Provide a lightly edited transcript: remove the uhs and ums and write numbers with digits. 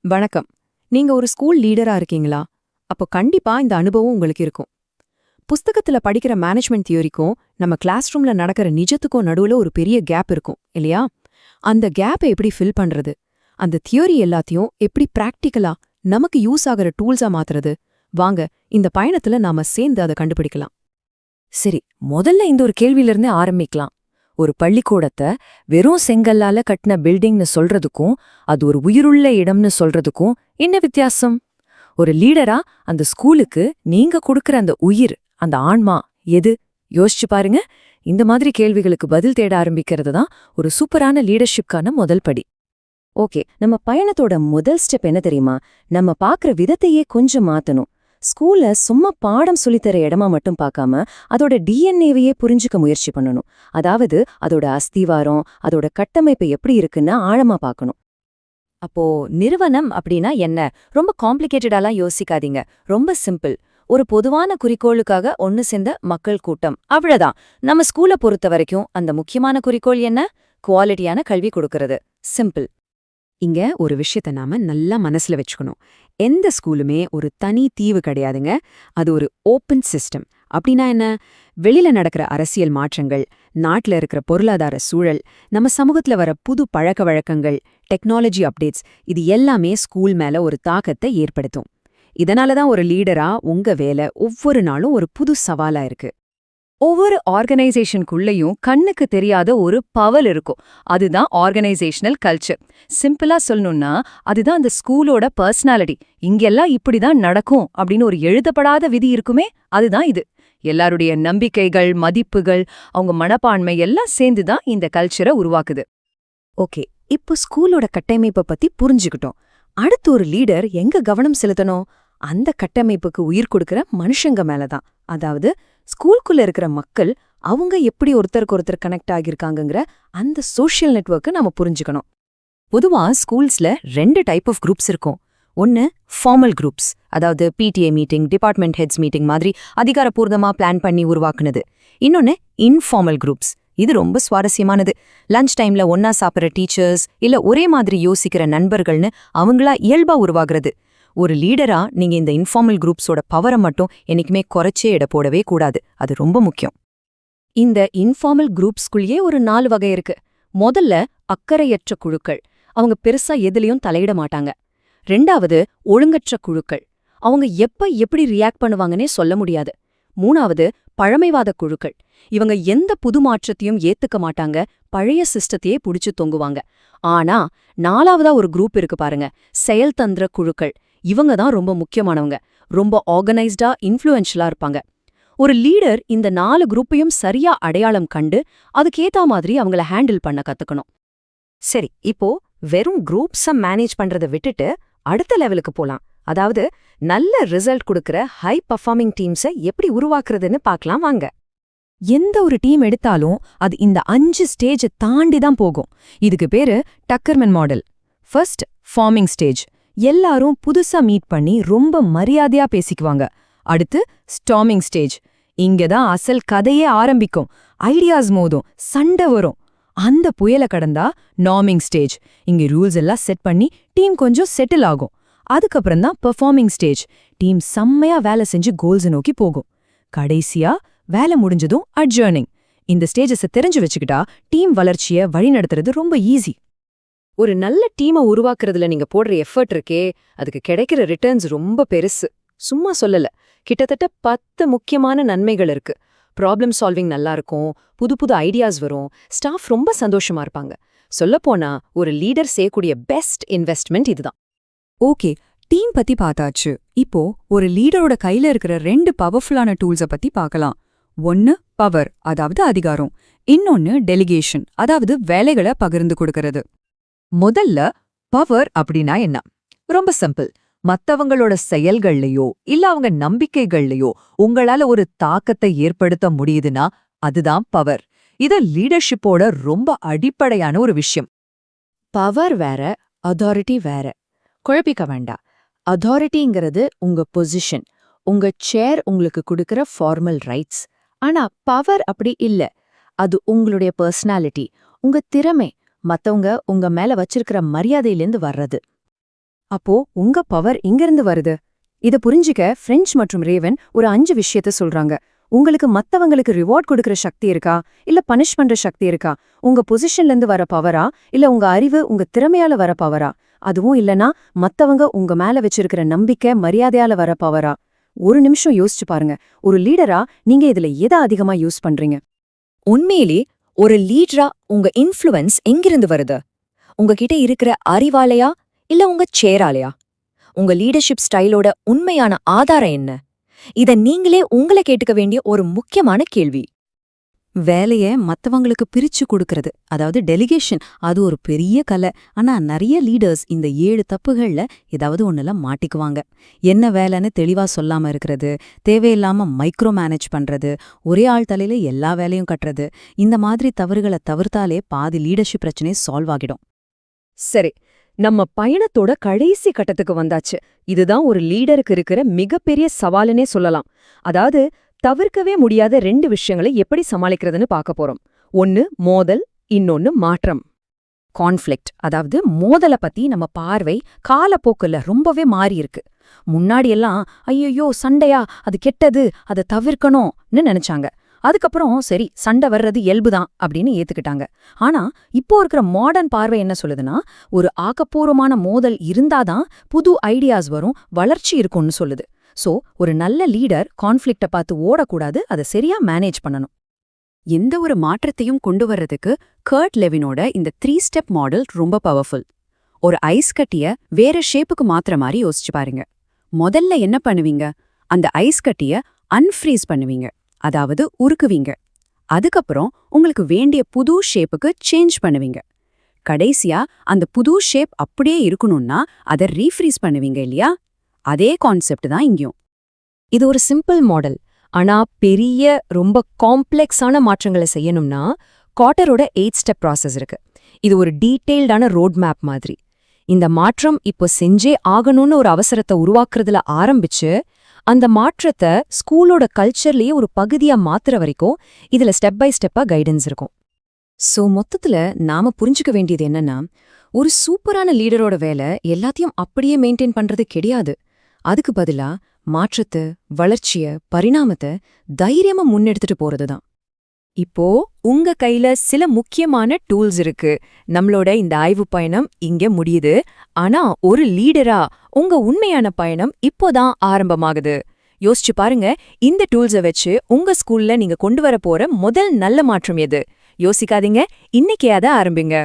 வணக்கம். நீங்க ஒரு ஸ்கூல் லீடரா இருக்கீங்களா? அப்போ கண்டிப்பா இந்த அனுபவம் உங்களுக்கு இருக்கும். புஸ்தகத்துல படிக்கிற மேனேஜ்மெண்ட் தியரிக்கும் நம்ம கிளாஸ் ரூம்ல நடக்கிற நிஜத்துக்கும் நடுவுல ஒரு பெரிய கேப் இருக்கும் இல்லையா? அந்த கேப்பை எப்படி ஃபில் பண்றது? அந்த தியரி எல்லாத்தையும் எப்படி பிராக்டிக்கலா நமக்கு யூஸ் ஆகிற டூல்ஸா மாத்துறது? வாங்க, இந்த பயணத்துல நாம சேர்ந்து அதை கண்டுபிடிக்கலாம். சரி, முதல்ல இந்த ஒரு கேள்வியிலிருந்தே ஆரம்பிக்கலாம். ஒரு பள்ளிக்கூடத்தை வெறும் செங்கல்லால கட்டின பில்டிங்னு சொல்றதுக்கும் அது ஒரு உயிருள்ள இடம்னு சொல்றதுக்கும் என்ன வித்தியாசம்? ஒரு லீடரா அந்த ஸ்கூலுக்கு நீங்க கொடுக்கற அந்த உயிர், அந்த ஆன்மா எது? யோசிச்சு பாருங்க. இந்த மாதிரி கேள்விகளுக்கு பதில் தேட ஆரம்பிக்கிறது தான் ஒரு சூப்பரான லீடர்ஷிப்கான முதல் படி. ஓகே, நம்ம பயணத்தோட முதல் ஸ்டெப் என்ன தெரியுமா? நம்ம பார்க்குற விதத்தையே கொஞ்சம் மாத்தணும். ஸ்கூல்ல சும்மா பாடம் சொல்லித்தர இடமா மட்டும் பார்க்காம அதோட டிஎன்ஏவையே புரிஞ்சுக்க முயற்சி பண்ணணும். அதாவது அதோட அஸ்திவாரம், அதோட கட்டமைப்பு எப்படி இருக்குன்னு ஆழமா பார்க்கணும். அப்போ நிறுவனம் அப்படின்னா என்ன? ரொம்ப காம்ப்ளிகேட்டடாலாம் யோசிக்காதீங்க. ரொம்ப சிம்பிள். ஒரு பொதுவான குறிக்கோளுக்காக ஒன்னு சேர்ந்த மக்கள் கூட்டம், அவ்வளவுதான். நம்ம ஸ்கூலை பொறுத்த வரைக்கும் அந்த முக்கியமான குறிக்கோள் என்ன? குவாலிட்டியான கல்வி கொடுக்கறது. சிம்பிள். இங்க ஒரு விஷயத்த நாம நல்லா மனசுல வச்சுக்கணும். எந்த ஸ்கூலுமே ஒரு தனி தீவு கிடையாதுங்க. அது ஒரு ஓப்பன் சிஸ்டம். அப்படின்னா என்ன? வெளியில நடக்கிற அரசியல் மாற்றங்கள், நாட்டுல இருக்கிற பொருளாதார சூழல், நம்ம சமூகத்துல வர புது பழக்க வழக்கங்கள், டெக்னாலஜி அப்டேட்ஸ், இது எல்லாமே ஸ்கூல் மேல ஒரு தாக்கத்தை ஏற்படுத்தும். இதனால தான் ஒரு லீடரா உங்க வேலை ஒவ்வொரு நாளும் ஒரு புது சவாலா இருக்கு. ஒவ்வொரு ஆர்கனைசேஷனுக்குள்ளேயும் கண்ணுக்கு தெரியாத ஒரு பவர் இருக்கும். அதுதான் ஆர்கனைசேஷனல் கல்ச்சர். சிம்பிளா சொல்லணும்னா அதுதான் அந்த ஸ்கூலோட பர்சனாலிட்டி. இங்கெல்லாம் இப்படிதான் நடக்கும் அப்படின்னு ஒரு எழுதப்படாத விதி இருக்குமே, அதுதான் இது. எல்லாருடைய நம்பிக்கைகள், மதிப்புகள், அவங்க மனப்பான்மை எல்லாம் சேர்ந்துதான் இந்த கல்ச்சரை உருவாக்குது. ஓகே, இப்போ ஸ்கூலோட கட்டமைப்பை பத்தி புரிஞ்சுக்கிட்டோம். அடுத்து ஒரு லீடர் எங்க கவனம் செலுத்தணும்? அந்த கட்டமைப்புக்கு உயிர் கொடுக்கிற மனுஷங்க மேலதான். அதாவது ஸ்கூலுக்குள்ள இருக்கிற மக்கள், அவங்க எப்படி ஒருத்தருக்கு ஒருத்தர் கனெக்ட் ஆகியிருக்காங்கங்கிற அந்த சோஷியல் நெட்வொர்க்கை நாம புரிஞ்சுக்கணும். பொதுவா ஸ்கூல்ஸ்ல 2 டைப் ஆஃப் குரூப்ஸ் இருக்கும். ஒன்னு ஃபார்மல் குரூப்ஸ், அதாவது PTA meeting, department heads meeting மாதிரி அதிகாரப்பூர்வமா பிளான் பண்ணி உருவாக்குனது. இன்னொன்னு இன்ஃபார்மல் குரூப்ஸ். இது ரொம்ப சுவாரஸ்யமானது. லஞ்ச் டைம்ல ஒன்னா சாப்பிட்ற டீச்சர்ஸ், இல்ல ஒரே மாதிரி யோசிக்கிற நண்பர்கள்னு அவங்களா இயல்பா உருவாகிறது. ஒரு லீடரா நீங்க இந்த இன்ஃபார்மல் குரூப்ஸோட பவரை மட்டும் என்னைக்குமே குறைச்சே எடை போடவே கூடாது. அது ரொம்ப முக்கியம். இந்த இன்ஃபார்மல் குரூப்ஸ்குள்ளேயே ஒரு 4 வகை இருக்கு. முதல்ல அக்கறையற்ற குழுக்கள். அவங்க பெருசா எதுலயும் தலையிட மாட்டாங்க. 2வது ஒழுங்கற்ற குழுக்கள். அவங்க எப்ப எப்படி ரியாக்ட் பண்ணுவாங்கன்னே சொல்ல முடியாது. 3வது பழமைவாத குழுக்கள். இவங்க எந்த புது மாற்றத்தையும் ஏத்துக்க மாட்டாங்க, பழைய சிஸ்டத்தையே புடிச்சு தொங்குவாங்க. ஆனா 4வதா ஒரு குரூப் இருக்கு பாருங்க, செயல்தந்திர குழுக்கள். இவங்க தான் ரொம்ப முக்கியமானவங்க. ரொம்ப ஆர்கனைஸ்டா, இன்ஃப்ளூயன்ஷியலா இருப்பாங்க. ஒரு லீடர் இந்த 4 குரூப்பையும் சரியா அடையாளம் கண்டு அதுக்கேத்தா மாதிரி அவங்கள ஹேண்டில் பண்ண கத்துக்கணும். சரி, இப்போ வெறும் குரூப்ஸை மேனேஜ் பண்றதை விட்டுட்டு அடுத்த லெவலுக்கு போலாம். அதாவது நல்ல ரிசல்ட் கொடுக்கிற ஹை பர்ஃபார்மிங் டீம்ஸை எப்படி உருவாக்குறதுன்னு பார்க்கலாம் வாங்க. எந்த ஒரு டீம் எடுத்தாலும் அது இந்த 5 ஸ்டேஜை தாண்டி தான் போகும். இதுக்கு பேரு Tuckman model. First, forming stage. எல்லாரும் புதுசா மீட் பண்ணி ரொம்ப மரியாதையா பேசிக்குவாங்க. அடுத்து ஸ்டார்மிங் ஸ்டேஜ். இங்கதான் அசல் கதையே ஆரம்பிக்கும். ஐடியாஸ் மோதும், சண்டை வரும். அந்த புயலை கடந்தா நார்மிங் ஸ்டேஜ். இங்க ரூல்ஸ் எல்லாம் செட் பண்ணி டீம் கொஞ்சம் செட்டில் ஆகும். அதுக்கப்புறம் தான் பெர்ஃபார்மிங் ஸ்டேஜ். டீம் செம்மையா வேலை செஞ்சு கோல்ஸ் நோக்கி போகும். கடைசியா வேலை முடிஞ்சதும் அட்ஜர்னிங். இந்த ஸ்டேஜஸை தெரிஞ்சு வச்சுக்கிட்டா டீம் வளர்ச்சியை வழிநடத்துறது ரொம்ப ஈஸி. ஒரு நல்ல டீமை உருவாக்குறதுல நீங்க போடுற எஃபர்ட் இருக்கே, அதுக்கு கிடைக்கிற ரிட்டர்ன்ஸ் ரொம்ப பெருசு. சும்மா சொல்லல, கிட்டத்தட்ட 10 முக்கியமான நன்மைகள் இருக்கு. ப்ராப்ளம் சால்விங் நல்லா இருக்கும், புது புது ஐடியாஸ் வரும், ஸ்டாஃப் ரொம்ப சந்தோஷமா இருப்பாங்க. சொல்லப்போனா ஒரு லீடர் செய்யக்கூடிய பெஸ்ட் இன்வெஸ்ட்மெண்ட் இதுதான். ஓகே, டீம் பத்தி பார்த்தாச்சு. இப்போ ஒரு லீடரோட கையில இருக்கிற 2 பவர்ஃபுல்லான டூல்ஸை பத்தி பார்க்கலாம். ஒன்னு பவர், அதாவது அதிகாரம். இன்னொன்னு டெலிகேஷன், அதாவது வேலைகளை பகிர்ந்து கொடுக்கறது. முதல்ல பவர் அப்படின்னா என்ன? ரொம்ப சிம்பிள். மத்தவங்களோட செயல்கள்லயோ இல்ல அவங்க நம்பிக்கைகள்லயோ உங்களால ஒரு தாக்கத்தை ஏற்படுத்த முடியுதுன்னா அதுதான் பவர். இது லீடர்ஷிப்போட ரொம்ப அடிப்படையான ஒரு விஷயம். பவர் வேற, அதாரிட்டி வேற. குழப்பிக்க வேண்டாம். அதாரிட்டிங்கிறது உங்க பொசிஷன், உங்க சேர் உங்களுக்கு கொடுக்கிற ஃபார்மல் ரைட்ஸ். ஆனா பவர் அப்படி இல்ல. அது உங்களுடைய பர்சனாலிட்டி, உங்க திறமை, மத்தவங்க உங்க மேல வச்சிருக்கிற மரியாதையிலேருந்து வர்றது. அப்போ உங்க பவர் இங்கிருந்து வருது. இத புரிஞ்சிக்க பிரெஞ்ச் மற்றும் ரேவன் ஒரு 5 விஷயத்த சொல்றாங்க. உங்களுக்கு மத்தவங்களுக்கு ரிவார்ட் கொடுக்கற சக்தி இருக்கா, இல்ல பனிஷ் பண்ற சக்தி இருக்கா? உங்க பொசிஷன்ல இருந்து வர பவரா, இல்ல உங்க அறிவு உங்க திறமையால வர பவரா? அதுவும் இல்லனா மத்தவங்க உங்க மேல வச்சிருக்கிற நம்பிக்கை மரியாதையால வர பவரா? ஒரு நிமிஷம் யோசிச்சு பாருங்க. ஒரு லீடரா நீங்க இதுல எதை அதிகமா யூஸ் பண்றீங்க? உண்மையிலே ஒரு லீடரா உங்க இன்ஃப்ளூயன்ஸ் எங்கிருந்து வருது? உங்ககிட்ட இருக்கிற அறிவாலையா இல்ல உங்க சேராலையா? உங்க லீடர்ஷிப் ஸ்டைலோட உண்மையான ஆதாரம் என்ன? இத நீங்களே உங்களை கேட்டுக்க வேண்டிய ஒரு முக்கியமான கேள்வி. வேலைய மத்தவங்களுக்கு பிரிச்சு கொடுக்கறது, அதாவது டெலிகேஷன், அது ஒரு பெரிய கலை. ஆனா நிறைய லீடர்ஸ் இந்த 7 தப்புகள்ல ஏதாவது ஒண்ணுல மாட்டிக்குவாங்க. என்ன வேலைன்னு தெளிவா சொல்லாம இருக்கிறது, தேவையில்லாம மைக்ரோ மேனேஜ் பண்றது, ஒரே ஆள் தலையில எல்லா வேலையும் கட்டுறது. இந்த மாதிரி தவறுகளை தவிர்த்தாலே பாதி லீடர்ஷிப் பிரச்சனை சால்வ் ஆகிடும். சரி, நம்ம பயணத்தோட கடைசி கட்டத்துக்கு வந்தாச்சு. இதுதான் ஒரு லீடருக்கு இருக்கிற மிகப்பெரிய சவாலுனே சொல்லலாம். அதாவது தவிர்க்கவே முடியாத 2 விஷயங்களை எப்படி சமாளிக்கிறதுன்னு பார்க்க போறோம். ஒன்னு மோதல், இன்னொன்னு மாற்றம். கான்ஃப்ளிக்ட், அதாவது மோதலை பத்தி நம்ம பார்வை காலப்போக்குல ரொம்பவே மாறி இருக்கு. முன்னாடியெல்லாம் ஐயோ சண்டையா, அது கெட்டது, அதை தவிர்க்கணும்னு நினைச்சாங்க. அதுக்கப்புறம் சரி சண்டை வர்றது இயல்புதான் அப்படின்னு ஏத்துக்கிட்டாங்க. ஆனா இப்போ இருக்கிற மாடர்ன் பார்வை என்ன சொல்லுதுன்னா, ஒரு ஆக்கப்பூர்வமான மோதல் இருந்தாதான் புது ஐடியாஸ் வரும், வளர்ச்சி இருக்கும்னு சொல்லுது. சோ ஒரு நல்ல லீடர் கான்ஃப்ளிக்ட பார்த்து ஓடக்கூடாது, அதை சரியா மேனேஜ் பண்ணணும். எந்த ஒரு மாற்றத்தையும் கொண்டு வர்றதுக்கு கர்ட் லெவினோட இந்த 3 ஸ்டெப் மாடல் ரொம்ப பவர்ஃபுல். ஒரு ஐஸ் கட்டிய வேற ஷேப்புக்கு மாத்துற மாதிரி யோசிச்சு பாருங்க. முதல்ல என்ன பண்ணுவீங்க? அந்த ஐஸ் கட்டிய அன்ஃப்ரீஸ் பண்ணுவீங்க, அதாவது உருக்குவீங்க. அதுக்கப்புறம் உங்களுக்கு வேண்டிய புது ஷேப்புக்கு சேஞ்ச் பண்ணுவீங்க. கடைசியா அந்த புது ஷேப் அப்படியே இருக்கணும்னா அதை ரீஃப்ரீஸ் பண்ணுவீங்க இல்லையா? அதே கான்செப்ட் தான் இங்கேயும். இது ஒரு சிம்பிள் மாடல். ஆனா பெரிய ரொம்ப காம்ப்ளெக்ஸான மாற்றங்களை செய்யணும்னா காட்டரோட 8 ஸ்டெப் ப்ராசஸ் இருக்கு. இது ஒரு டீட்டெயில்டான ரோட் மேப் மாதிரி. இந்த மாற்றம் இப்போ செஞ்சே ஆகணும்னு ஒரு அவசரத்தை உருவாக்குறதுல ஆரம்பிச்சு அந்த மாற்றத்தை ஸ்கூலோட கல்ச்சர்லயே ஒரு பகுதியா மாத்துற வரைக்கும் இதுல ஸ்டெப் பை ஸ்டெப்பா கைடன்ஸ் இருக்கும். சோ மொத்தத்துல நாம புரிஞ்சுக்க வேண்டியது என்னன்னா, ஒரு சூப்பரான லீடரோட வேலை எல்லாத்தையும் அப்படியே மெயின்டைன் பண்றது கிடையாது. அதுக்கு பதிலா மாற்றத்தை, வளர்ச்சிய, பரிணாமத்தை தைரியமா முன்னெடுத்துட்டு போறதுதான். இப்போ உங்க கையில சில முக்கியமான டூல்ஸ் இருக்கு. நம்மளோட இந்த ஆய்வு பயணம் இங்க முடியுது. ஆனா ஒரு லீடரா உங்க உண்மையான பயணம் இப்போதான் ஆரம்பமாகுது. யோசிச்சு பாருங்க, இந்த டூல்ஸை வச்சு உங்க ஸ்கூல்ல நீங்க கொண்டு வர போற முதல் நல்ல மாற்றம் எது? யோசிக்காதீங்க, இன்னைக்கே அதை ஆரம்பிங்க.